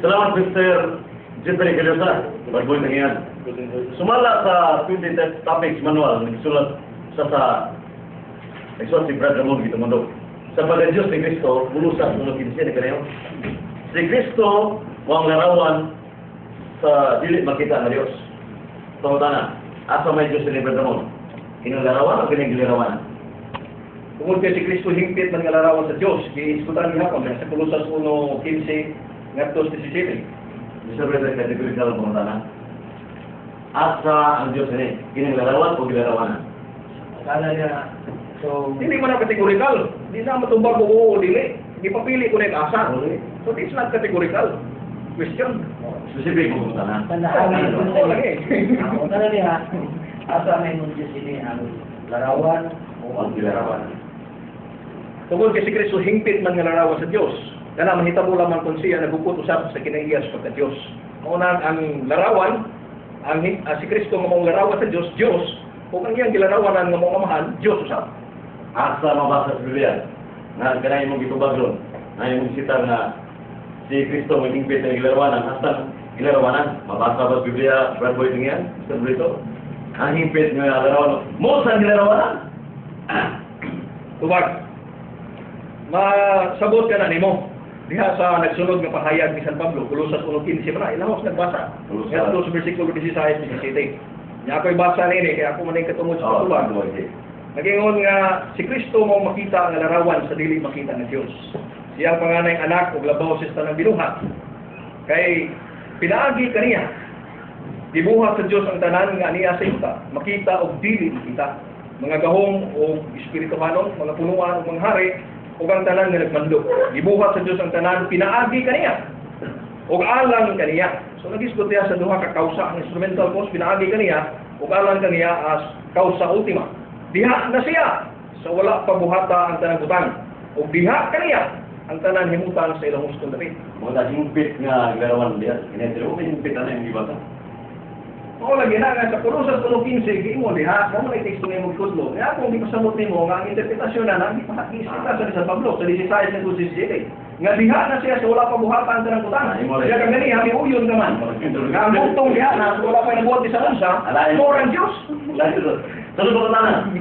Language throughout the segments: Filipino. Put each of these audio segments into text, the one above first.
Salamat, Mr. Jeffrey Caliosa. Barboy Tangian. Sumala sa 20 topics manual, nagsulat sa nagsulat si Brad Ramon dito mundo. Sa pagka-Diyos ni Kristo, bulusan ng kinsiya ni Kanayo. Si Kristo, ang larawan sa dili makita na Diyos. Tawag asa may Diyos ni Brad Ramon? Kinalarawan o kinagilarawan? Tungkol kay si Kristo, hingpit man nga larawan sa Diyos. Iiskutan niya ako sa Colosas 1:15 ngadto 17. Mr. Brother, kategorikal ang pangutana. Asa ang Diyos ni? Kinalarawan o gilarawanan? Akala niya, so, Hindi man na categorical. Hindi na matubag ko oo o dili. Hindi papili ko na yung asa. So it's not categorical. Question. Specific mo pangutana. tandaan mo Oo lagi. Ako na niya, asa may nunjus ini ang larawan o ang gilarawan. Tungkol kay si Kristo, hingpit man nga larawan sa Diyos. Kana mahitabo lamang kung siya nagupot usab sa kinaiya sa pagka-Diyos. Una ang larawan, si Kristo nga mong larawan sa Diyos, Diyos, kung ang iyang gilarawan nga mong amahan, Diyos usab. Asa mabasa sa Biblia na kanay mong gitubag doon. Ay mong sita nga si Kristo may hingpit na gilarawanan. Asa gilarawanan? Mabasa ba sa Biblia, Brad Boy Tangian? Mr. Brito? Ang hingpit nga larawanan. Mo sa gilarawanan? Tubag. Masabot ka na nimo. Diha sa nagsunod nga pahayag ni San Pablo, Colosas 1:15 pa na, ilahos nagbasa. Nga sa versikulo 16-17. Nya ako'y basa nini, kaya ako maning katungod sa pagtubag. Nagingon nga, si Kristo mo makita ang larawan sa dili makita ng Diyos. Siyang panganay anak ug labaw sa tanang binuhat. Kay pinaagi kaniya. Gibuhat sa Diyos ang tanan nga niya sa yuta, makita og dili makita. Mga gahong o espirituhanon, mga punuan o mga hari, ug ang tanan nga nagmandok. Gibuhat sa Diyos ang tanan, pinaagi kaniya. Ug alang kaniya. So nagisgot niya sa duha ka kausa, ang instrumental cause pinaagi kaniya, ug alang kaniya as kausa ultima. Diha na siya sa wala pabuhata ang tanang butang. Ug diha kaniya ang tanan himutang sa ilang hustong dapit. Mga hingpit nga gilarawan diya. Inetero ko hingpit na yung gibata. Oo lagi na nga sa Colosas 1:15 giimo diha, mo may teksto nga mo kudlo. Kaya kung di pasamot nimo nga ang interpretasyon na di pa isita sa San Pablo sa 16:17. Nga diha na siya sa wala pabuhata ang tanang butang. Kaya kang gani hami uyon naman. Nga ang butong diha na wala pa nabuhat sa unsa, morang Dios. Tuloy ko na.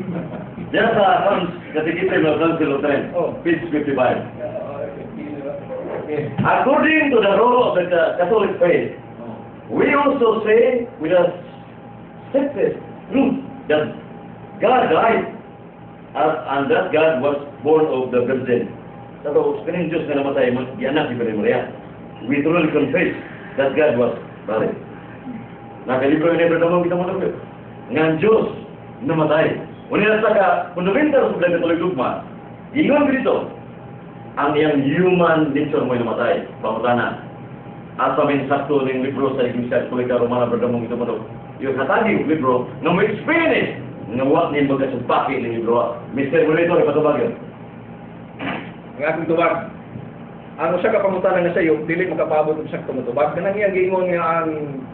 Diyan sa Psalms, katikita ng Psalms 3, page 55. According to the rule of the Catholic faith, we also say with a certain truth that God died and that God was born of the Virgin. So, kaning Diyos na namatay, anak ni Maria. We truly confess that God was buried. Nakalibro yung Nebradaman kita mo na ko. Nga Diyos namatay. Unila sa ka, fundamental sa Katolik dogma, gingon dito, ang iyang human nature mo namatay. Pamutana. Asa may sakto ng libro sa Iglesia Katolika Romana Bradamong ito mo. Yung kataging libro, na may experience, nga wak niya magkasumpaki ng libro. Mr. Monitor, ipatubag yun. Ang aking tubag. Ang usa ka pangutana nga sa iyo, dili makapabot og sakto nga tubag. Kanang iyang giingon nga ang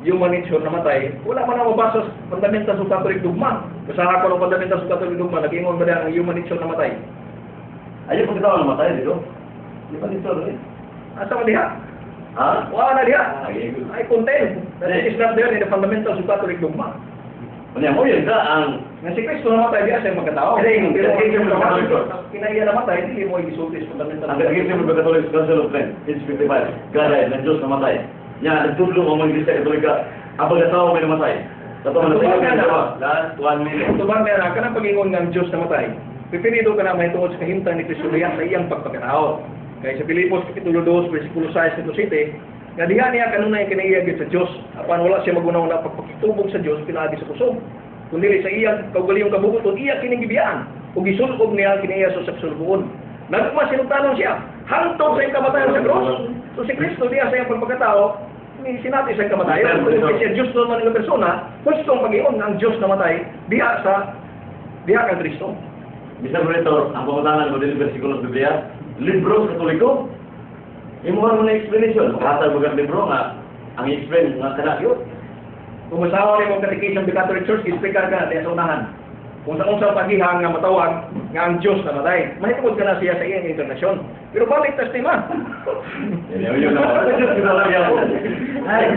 human nature namatay, wala man na mabasa sa fundamental sa Catholic dogma. Basaha ko ng fundamental sa Catholic dogma, nag-ingon ba ang human nature namatay? Ayaw pagkatawa namatay dito. Di pa dito rin. Asa man diha? Ha? Wala na diha. Ay content. That is not there in the fundamental sa Catholic dogma. Ano mo yun ka ang... Nga si Kristo namatay diha sa magkatao. Pero kinaiya namatay, hindi mo isulti sa fundamental. Ang katigil mo Catholic Council of Trent, page 55, gala ng Diyos namatay. Yan, nagtudlo ang mga Iglesia Katolika, ang pagkatao may namatay. Totoo na last 1 minute. Tubag na kanang pag-ingon nga ang Diyos namatay. Pipinido ka na may tungod sa kahimtang ni Kristo diha sa iyang pagpakatao. Kaya sa Pilipos kapitulo 2 versikulo 6-7, nga diha niya kanunay kinaiya sa Dios, apan wala siya magunaw na pagpakitubog sa Dios pinaagi sa kusog. Kundi sa iyang kaugaliyong kabubuton, iya kinigibiyaan ug gisulog niya kinaiya sa saksulbuon. Nagma sinutanon siya hangtod sa iyang kamatayon sa krus. So si Kristo diha sa iyang pagpakatao ni sinati sa iyang kamatayon. Kung siya Dios naman ng persona, gustong pag-iyon ang Dios namatay diha kang Kristo. Mr. Monitor, ang pamutangan ko din versikulo sa Biblia, libro sa Katoliko, imuha mo na explanation. Makatag mo kang libro nga, ang explain nga kanakyo. Kung masawa rin mong catechism ng Catholic Church, ispikar ka na sa unahan. Kung sa paghihang nga matawag nga ang Diyos namatay, mahitungod ka na siya sa iyang internasyon. Pero balik tas tema. Yun na. Kita lang yan. Ay,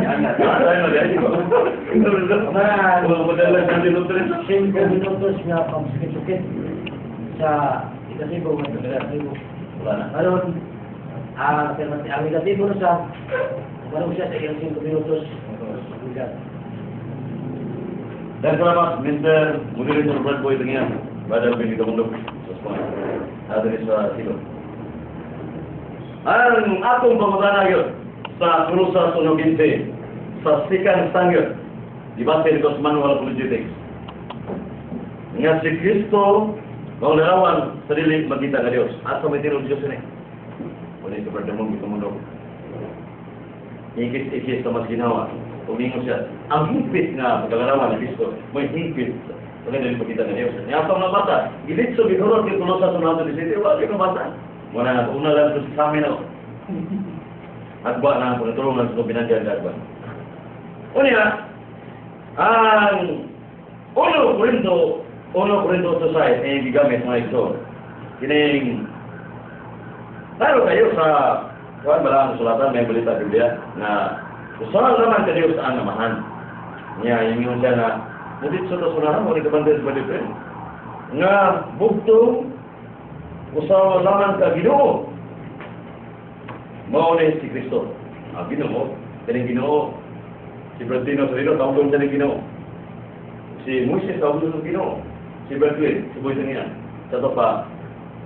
Madalas na dinutrin. 5 minutos nga pamsikit-sukit sa ikasibo, may ikasibo. Wala na. Ngayon, ang ikasibo na siya, marong siya sa iyang 5 minutos. Dan salamat, Mr. Moderator Brad Boy Tengian, Brother Benito Mundok, sa Spanya. Adres sa Silo. Ang atong pamagana yun sa Kurusa Sunog 15, sa Second Standard, dibase ni Manual Apologetics. Nga si Kristo, kung larawan sa dili magkita nga Diyos, at sa may tirong Diyos yun eh. Wala ito Brother Benito Mundok. Ikis-ikis na mas ginawa. Umingon siya, ang higpit nga pagkalarawan ni Kristo, may higpit sa kanyang pagkita ng Diyos. Nga pang nabasa, ilit sa bihurot yung tulosa sa nato di City, wala yung nabasa. Muna nga, una lang ito sa amin ako. Agba na ang pagkatulungan sa binandihan ka agba. Unya, ang Uno Corinto Society, ay gigamit mga ito. Kining, taro kayo sa, kung ba lang sulatan, may balita Biblia, na usaha naman ka Diyos sa anamahan. Nga, yung siya na, nandit sa tasunahan mo, nagkabandir ba dito nga, bugtong, usaha naman ka Ginoo. Mauna si Kristo. Ginoo, kaning Ginoo. Si Bradino sa Ginoo, tawag siya ng Ginoo. Si Moises, tawag siya ng Ginoo. Si Bradwin, si Boy Tangian. Sa ito pa,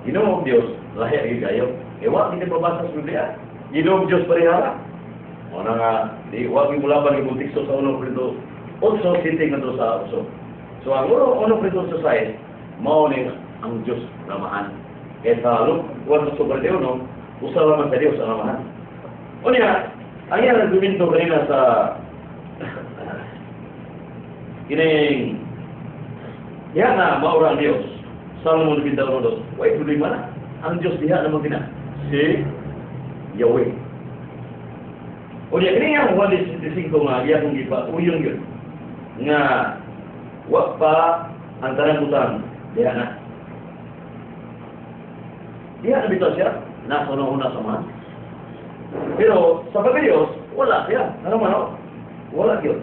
Ginoo Diyos, lahi ang igayo. Ewa, hindi pabasa sa Biblia. Ginoo Diyos parihara. Mana nga, di wag mulaban ng butikso sa unong Corinto 8, siting nga sa 8. So ang unong Corinto society, mao ni ang Diyos namahan. Kaya sa Luke 1:41, usa naman sa Diyos ang namahan. Unya, ang yan nagbiminto kanina sa kining yan na maura ang Diyos. Salmon 22, wait, problema na. Ang Diyos diha naman kina si Yahweh. O niya, kini nga wala disingko nga, iya kong iba, uyong yun. Nga, wak pa ang tarangutan, diya na. Diya na bitaw siya, nasa una sa man. Pero, sa pagkayos, wala siya. Ano man o? Wala yun.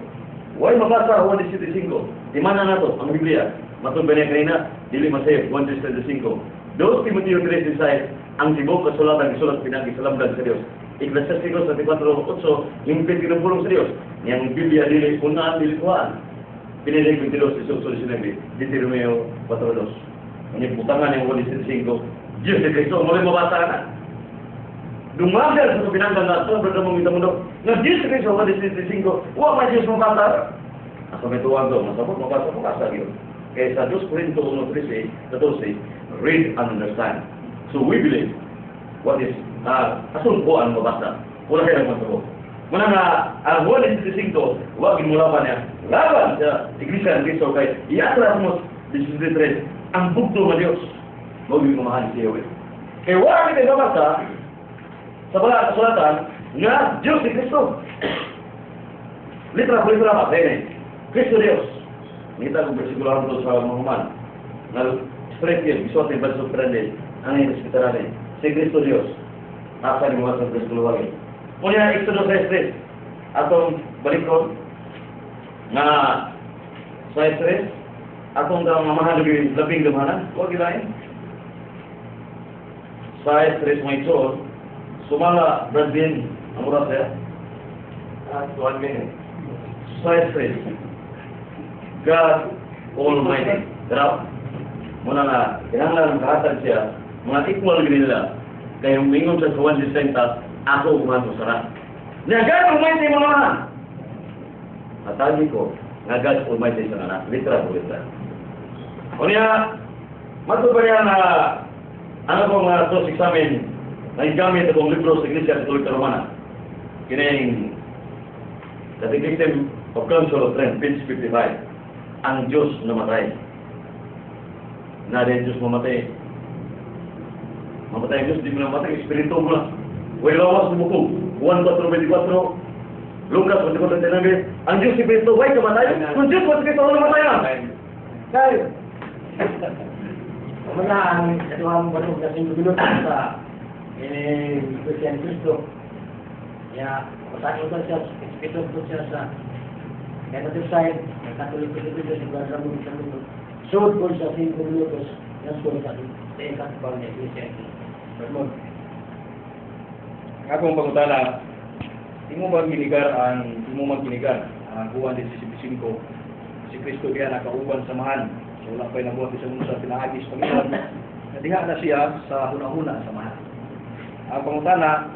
Huwag mabasa, 1:25. Di mana na to, ang Biblia. Matubay niya kanina, dili masayip, 1:25. 2 Timoteo 3:16, ang tibok kasulatan, isulat pinag-isalamdan sa Diyos. Ecclesiastes 34:8, impit kinupulong sa Diyos. Yang Biblia dili unaan, dili tuhan. Pinili ko Diyos sa solusyon ng Deuteronomio 4:2. Ang butangan yung 1:25, Diyos ni Kristo, muli mabasa na. Dumagal sa pinanggan na ito, berda mong itamundo, na Diyos ni Kristo, 1:25, huwag may Diyos mabasa. Asa may tuwan doon, masabot, mabasa yun. Kaya sa 2 Corinto 1:13, read and understand. So we believe what is asun po ang mabasa. Wala kayo nagmasabot. Muna nga, ang 1:25, huwag ginulapan niya. Laban sa Iglesia ng Cristo kay iatras mo 13, ang bugto ng Diyos. Huwag yung mamahal si Yahweh. Kaya wala kita nabasa sa balang kasulatan nga Diyos ni Cristo. Literal pa, kaya Cristo Diyos. Ngita kong bersikulo ito sa Muhammad. Na straight yun, isuat yung verso prende, ang hospital natin. Si Cristo Diyos. Asa ni mga sa bersikulo wagi. Kunya, Exodus 3, atong balikon, nga sa 3, atong mamahan labing lumanan, huwag ilahin. Sa 3, mga ito, sumala, Brad Bin, ang oras ya? 1 minute. Sa 3, God Almighty. Pero, muna nga, kinahanglan ng kahatag siya, mga equal nila, kaya umingon sa 1:60, ako umato sarap. Na God Almighty mga mga. Atagi ko, na God Almighty sa nanak. Literal po literal. O niya, matubay niya na, ano po mga tos examen, na igamit akong libro sa Iglesia Katolika Romana. Kining, Catechism of Council of Trent, page 55. Ang Diyos namatay. Na rin Diyos mamatay. Mamatay ang Diyos, di mo namatay, espiritu mo lang. Huwag lawas ng buko. 1:24, Lucas 24:39, ang Diyos si Kristo, huwag kamatay. Kung Diyos, huwag Kristo, namatay lang. Kaya, Kumana ang katuwang balog na sinugulot sa Christian Cristo. Kaya, pasakot siya, espiritu po siya sa negative side, nagkatuloy ko sa Ramon sa mundo. Suot po sa 5 minutos, nasko sa ikat pa niya Christian Cristo. Akong pangutana, imo maginigar ang Juan 16:5 si Kristo diya nakauban samahan. So wala pa'y nabuhat sa mundo sa pinaagis Panginoon. Nadiha na siya sa hunahuna samahan. Ang pangutana,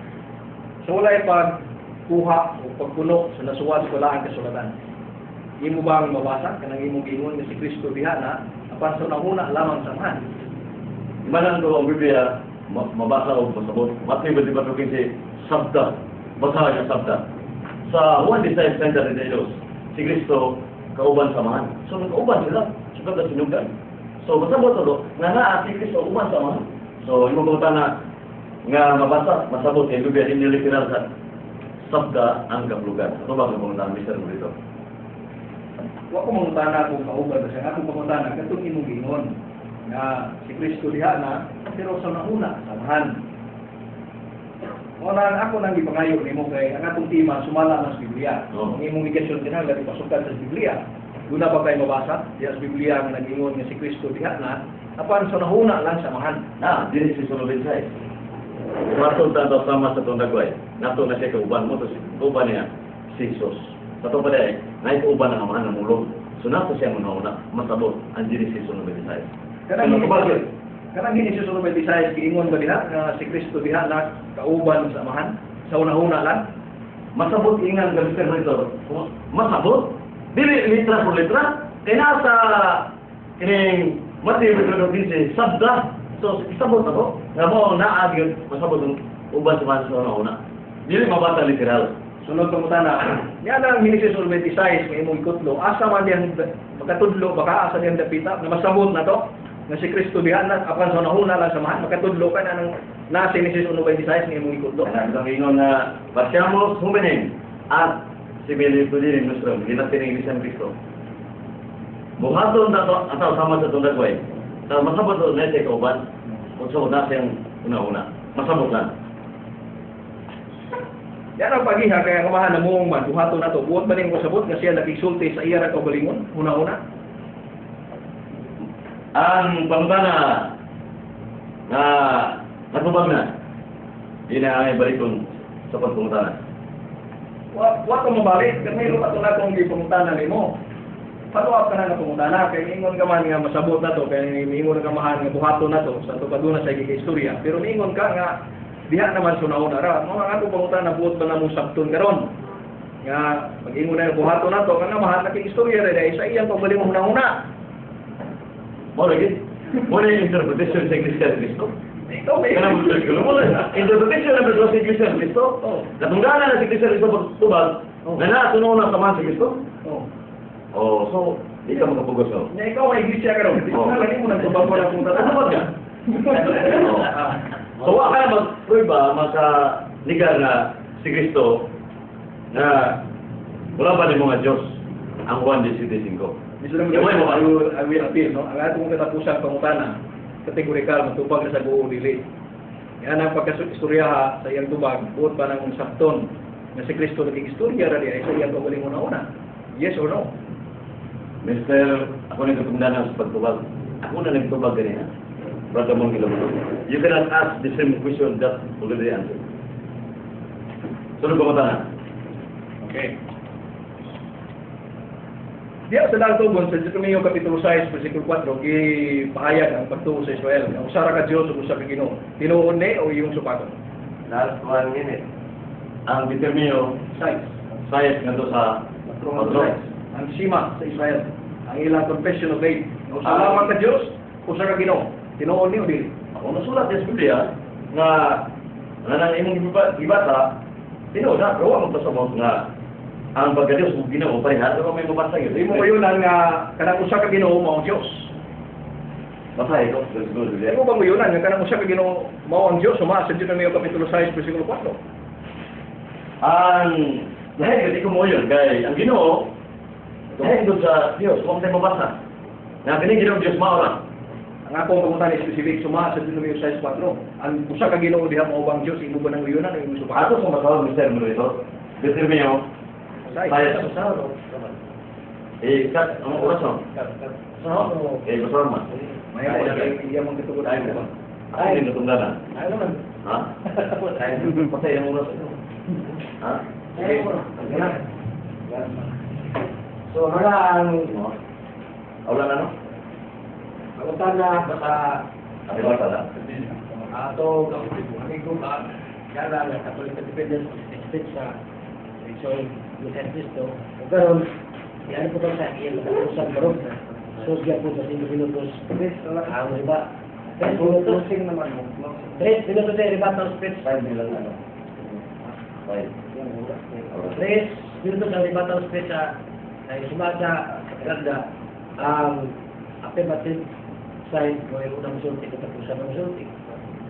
so wala yung pagkuha o pagpuno sa nasuwat ko lang ang kasulatan. Imo bang mabasa kanang imong giingon nga si Kristo diha na apan sa hunahuna lamang samahan? Imanan ko ang Biblia, mabasa o pasabot. Matay ba di ba ito kasi sabda, basahan niya sabda. Sa Juan 16:30 de Dios, si Kristo kauban samahan. So nagkauban sila, sugad na sinugdan. So pasabot ito, nga naa si Kristo uban samahan. So yung mga na nga mabasa, masabot yung Biblia, hindi literal sa sabda ang kaplugan. Ano ba ang pumunta ng Mr. mo dito? Wa ko mangutana kung kauban kasi akong pangutana katong imong giingon na si Kristo diha na pero sa nauna samahan. Wala ako nang ipangayo nimo kay ang atong tema sumala sa Biblia. Ang imong igasyon kinahanglan ipasukan sa Biblia. Guna ba kay mabasa diha sa Biblia nga nag-ingon nga si Kristo diha na apan sa nauna lang samahan. Na, dili si Solomon Sai. Matod tanto sama sa tundagway. Nato na siya kauban mo to si kauban niya si Jesus. Sa to pa dai, nay kauban ang amahan ng mulong. So nato siya una masabot ang dili si Solomon Sai. Kanang hindi siya sunod Bisayas giingon ba diha nga si Kristo diha na kauban sa amahan sa una-una lang. Masabot ingan ng Mr. Monitor. Masabot? Dili litra por litra. Kaya nasa kining Matthew 15 sabda. So isabot ako. Nga mo naagyon masabot ang uban sa una-una. Dili mabata literal. Sunod pangutana. Yan ang hindi siya sunod Bisayas nga imong ikutlo. Asa man diyang makatudlo baka asa diyang dapita na masabot na to. Na si Kristo diha na apan sa nahuna lang samahan makatudlo ka na nang nasa ni Jesus 1:26 ni imong ikutlo. Ang ingon na pasyamos humenin at si Billy Nuestro, ginatin ni San Cristo. Buhaton na to atau sama sa tundagway. Sa masabot na siya kauban kung sa una siyang una-una. Masabot lang. Yan ang pagiha kaya kamahan na mong man buhaton na to. Buot ba ning masabot nga siya nagigsulti sa iya ra kaugalingon una-una? Ang pangutana na natubag na, hindi na ay balikon sa pagpungutana. Wa ka mabalik, kasi mayroon pa ito na kung ipungutana ni mo. Follow-up ka na pungutana, kaya ingon ka man nga masabot na to, kaya ingon ka man nga buhato na to, sa tukaduna sa istorya. Pero ingon ka nga, diha naman sunauna ra. Mga nga itong pangutana, buot ba na mong sabton karon? Nga, pag-ingon na buhato na to, nga mahal na istorya rin, sa iyang pagbaling mo na-una. Mo lagi. Mo na yung interpretation sa Christian Cristo. Ikaw may interpretation ng Cristo sa Christian Cristo. Natunggalan na si Christian Cristo pagtubag. Na natunaw na samahan si Cristo. Oh, so di ka makapugos no. Na ikaw may iglesia ka ron. Di ka lagi mo nagtubag mo na kung tatapag ka. So wa ka na mag-prueba maka-ligar na si Cristo na wala ba ni mga Diyos ang Juan 16:5. Gusto naman I will appeal, no? Ang atong katapusan pangutana, kategorikal, matubag na sa buong dili. Yan ang pagkastorya sa iyang tubag, buot pa ng sakton na si Kristo naging istorya rin ay sa iyang kawaling una-una. Yes or no? Mr. Ako na katungdanan sa pagtubag. Ako na nagtubag ganyan. Brother mong kilometro. You cannot ask the same question that already answered. Sunod pangutana. Okay. Diya sa Daltogon, sa Deuteronomio Kapitulo 6, versikulo 4, ipahayag ang pagtuo sa Israel. Ang usara ka Diyos o sa Ginoo. Tinuon ni o iyong supaton? Last 1 minute. Ang Deuteronomio 6 nga to sa Patron. Ang sima sa Israel. Ang ilang confession of faith. Ang usara ka Diyos o sa Ginoo. Tinuon ni o dili? Ako nasulat sa Biblia nga nang imong ibata, tinuon na, gawa mo pa sa mga nga ang pagka-Diyos mo Ginoo pareha pero may mabasa yun. Imo kayo lang nga kanang usa ka Ginoo mao ang Diyos. Basahin ko. Imo ba mo yun nga kanang usa ka Ginoo mao ang Diyos suma sa Deuteronomio Kapitulo 6 versikulo 4. Ang dahil kasi ko mo yun kay ang Ginoo dahil doon sa Diyos kung tayo mabasa. Na kini Ginoo Diyos mao ra. Ang akong pangunta ni specific suma sa Deuteronomy 6:4. Ang usa ka Ginoo diha maubang Dios imo ba nang uyunan ang imong suba. Ato sa masawag, Mr. Moderator, determinyo, saya. Kat, ang oras mo? Besar man. May mo iya mong gitugot ay mo. Ako din natunggalan. Ayaw naman. Ha? Patay ang oras ito. Ha? So, hanggang Wala na, no? ang tanda baka Ate ba pala? ato amigo ka kaya na Catholic Independence State sa Rizal Lucas Cristo. O karon, yan po sa iyan sa barok. So, siya po sa 5 minutos. Ang iba. 3 minutos naman mo. 3 minutos sa rebuttal speech. 5 nilang ano? 5. 3 minutos sa rebuttal speech sa sumasa kaganda ang affirmative side o yung unang sulti at ang sa mga sulti.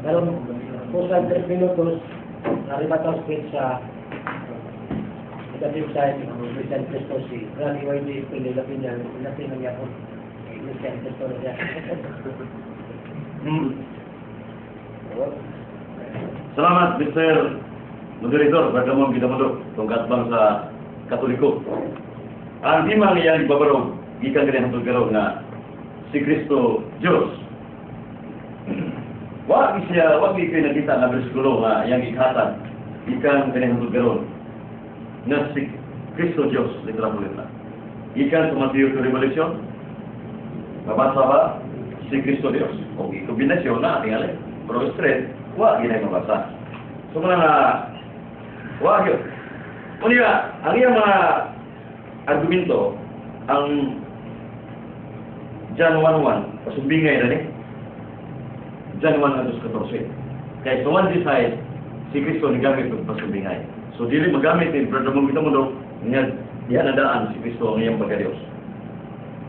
Meron po sa 3 minutos na rebuttal speech sa negative side ng Christian Cristo si Rani YD Pililapin niya natin ang yapon Christian Cristo na siya. Salamat, Mr. Moderator. Bagaimana kita menduk tongkat bangsa Katoliko. Ang timang yang ibabarog, ikan kanya hantod garaw na si Kristo Diyos. Wag kayo nakita na bersikulo nga yang ikatan, ikan kanya hantod garaw na si Kristo Diyos, literal po literal. Ikan sa Matthew to Revelation, mabasa ba? Si Kristo Diyos. O kombinasyon na ating alin. Pero straight, wag ginay mabasa. So mga wag yun. Kunya, ang iyang mga argumento, ang John 1:1, pasumbingay na ni. John 1:14. Kaya sa one side, si Kristo nagamit ng pasumbingay. So, dili magamit ni Brother Mong Gitamundo, niya nadaan si Kristo ang iyang pagka-Diyos.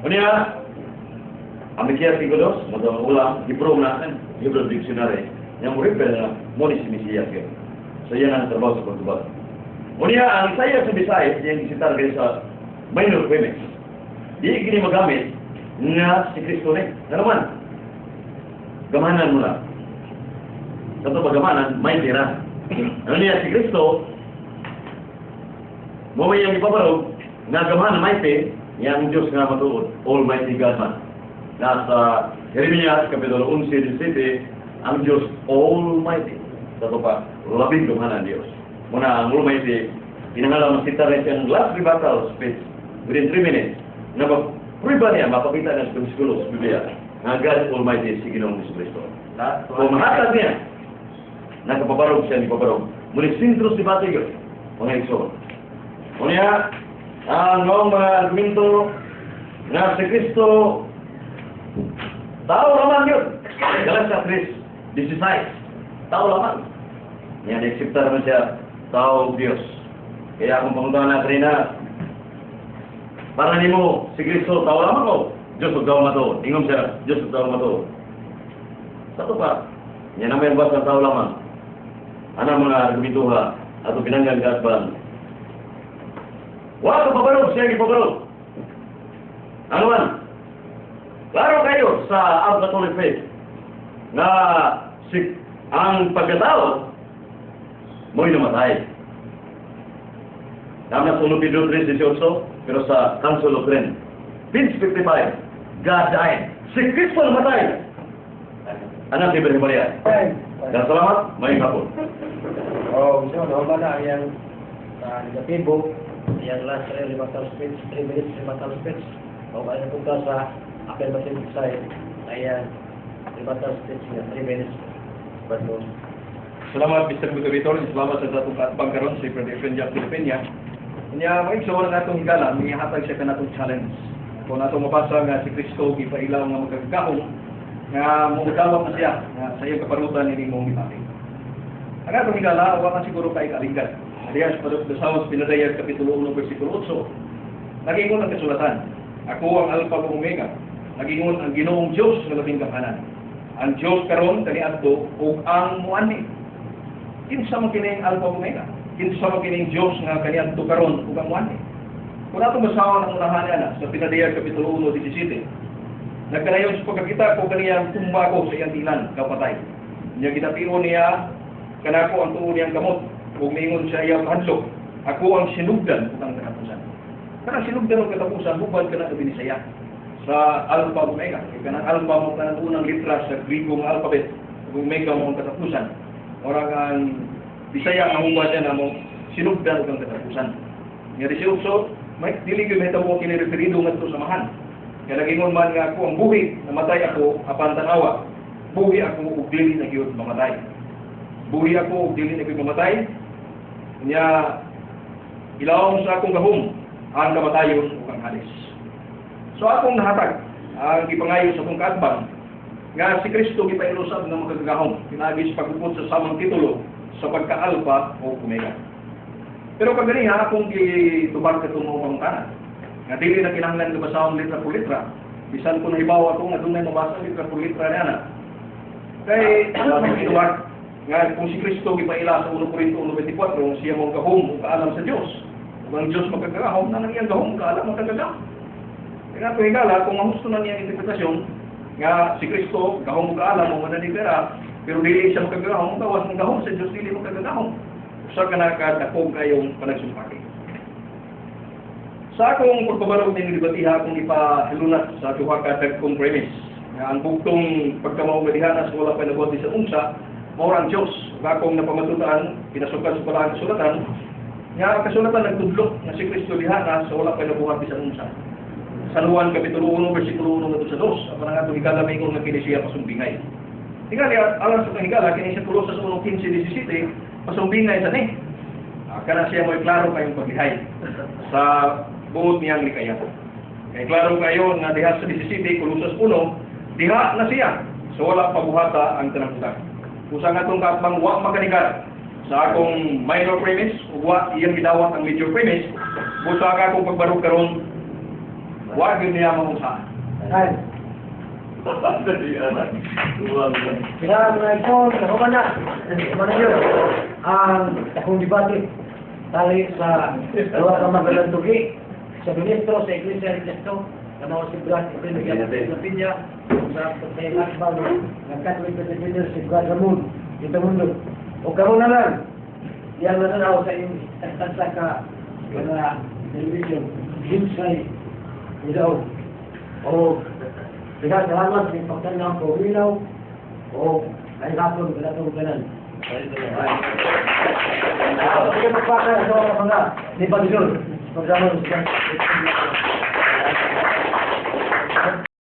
Kunya, amikiyar si Godos, magawang ulam, Hebrew natin, Hebrew Dictionary, yung refer na muli si Mesiyas yun. So, yan ang trabaho sa pagtubag. Kunya, ang Isaiah sa Visayas, yung isitar kayo sa minor women, di gini magamit nga si Kristo ni. Ano naman? Gamanan mo lang. Sa ito pagamanan, may tira. Ano niya si Kristo, mo may yung ipabarog, nga gamanan may tira, yang Diyos nga matuod, Almighty God man. Nasa Jeremias, Kapitulo 11:17, ang Diyos Almighty. Sa ito pa, labing gamanan Diyos. Muna, ang Almighty, pinangalang masita rin siyang last rebuttal speech within 3 minutes. Na mag-prueba niya, mapakita niya sa Biblia sa Biblia, na God Almighty si Ginoong Jesucristo. Kung mahatag niya, nakapabarog siya, ipabarog. Muli sintros di bati yun, mga iso. Kunya, ang mga argumento na si Kristo, tao lamang yun. Galas sa 3:16, tao lamang. Yan, na-accepta naman siya, tao Diyos. Kaya kung panguntahan na kanina, para ni mo, si Kristo, tao lamang ko. Diyos huwag daw mato. Ingom siya, Diyos huwag daw mato. Satu pa, yan ang may basa tao lamang. Ano mga argumentuha, ato pinanggan ka at balang. Wala ka pabarog, siya ipabarog. Ano man? Klaro kayo sa Catholic faith na ang pagkatao mo'y namatay. Tama sa 1 Pedro 3:18, pero sa Council of Trent, page 55, God died. Si Kristo namatay. Anak si Ibrahim Maria. Dan salamat, may kapon. Oh, so, normal na yung negatibo, yung last rebuttal speech, 3 minutes rebuttal speech. O kaya punta sa affirmative side, ayan, rebuttal speech niya, 3 minutes. Salamat, Mr. Moderator. Salamat sa datong katbang karon si President Jack Filipina. Niya, may igsoon na itong higala, may hatag siya ka na itong challenge. Kung na itong mabasa nga si Kristo, ipailaw nga magkagkahong, nga mumutawag na siya, nga sa iyong kaparutan ni mong ipati. Ang atong higala, wala siguro kay kalinggan. Alias, Dasawas Pinadayag, Kapitulo 1, versikulo 8. Nagingon ang kasulatan, ako ang Alpha ug Omega. Nagingon ang Ginoong Diyos nga labing kahanan. Ang Diyos karon kaniadto ug ang muani. Kinsa man kini ang Alpha ug Omega? Kinsa man kini ang Diyos nga kaniadto karon ug ang muani? Kung ato basawan ang unahan na sa Pinadayag Kapitulo 1:17, Nagkanayon sa pagkakita ko kaniyang tumba ko sa iyang tilan, kapatay. Niya ginatiro niya, kanako ang tuon niyang kamot, kung mingon siya iyang hadlok, ako ang sinugdan ng katapusan. Kanang sinugdan ng katapusan, hubad ka na sa Binisaya, sa Alpha Omega. Kanang Alpha mo kanang unang litra sa Grigong alphabet, Omega mo ang katapusan. Orang ang Bisaya ang hubad niya na mo, sinugdan ng katapusan. Nga di siya may diligid na ito mo kinireferido nga ito samahan. Kaya nagingon man nga ako ang buhi, namatay ako, apan tanawa. Buhi ako, ug dili na gyud mamatay. Buhi ako, ug dili na gyud mamatay. Nya ilawom sa akong gahom, ang kamatayon ug ang halis. So akong nahatag, ang gipangayo sa akong kaatbang, nga si Kristo gipailusab nga makagagahom, pinagis pagupod sa samang titulo sa pagka-alpha o omega. Pero kaganiha akong gitubag ka itong mga pangkanan. Nga dili na kinahanglan ka basahon litra por litra. Bisan ko nahibaw ako nga dunay mabasa litra por litra na ana. Kay akong gitubag nga kung si Kristo gipaila sa 1 Corinto 1:24, siya mong gahom o kaalam sa Diyos. Kung ang Diyos magkagahom, na nang gahom o kaalam magkagahom. Kaya ito higala, kung ang gusto na niya interpretasyon, nga si Kristo, gahom o kaalam o mananigara, pero dili siya magkagahom, kawas ng gahom sa Diyos, dili magkagahom. Sa kanakadakog kayong panagsumpaki. Sa akong pagpabarog ng debatiha, akong ipahilunat sa duha ka dagkong premise. Nga ang bugtong pagkamawagadihanas wala pa naboti sa unsa, maurang Diyos. Akong napamatutaan, pinasukan sa palang kasulatan, nga ang kasulatan nagtudlok na si Kristo dihanas sa wala pa nabuhat sa unsa. San Juan Kapitulo 1, versikulo 1 sa 2, ang nga itong higala may kong nakinisiya pasumbingay. Tingali, alam sa higala, kinisiya tulo sa 1:15-17, pasumbingay sa ni. Kana siya mo'y klaro kayong paglihay sa buot niyang likaya. Kaya klaro kayo na diha sa 17, Kolosas 1, diha na siya. So wala pabuhata ang tanang-utang. Kusa nga itong kaatbang wa makanigar sa akong minor premise, wa iyang gidawat ang major premise, kusa ka akong pagbarog karon, wa yun niya mamusahan. Kaya mga ito, nakuha na. Nakuha na yun. Ang akong debate tali sa dalawa ka magalang tugi sa ministro, sa Iglesia ni Cristo, na mga si Brad Pinya, sa Pagkainakbang ng Catholic Presbyterian si Brad Ramon, dito mundo. O karoon na lang, yan na nanaw sa iyong tansa ka na television, Hinsay, Ilaw, o Kaya salamat sa pagtanong ko ilaw o ay hapon wala itong ganan. Sige magpaka sa mga libanyon. Pagdamon sa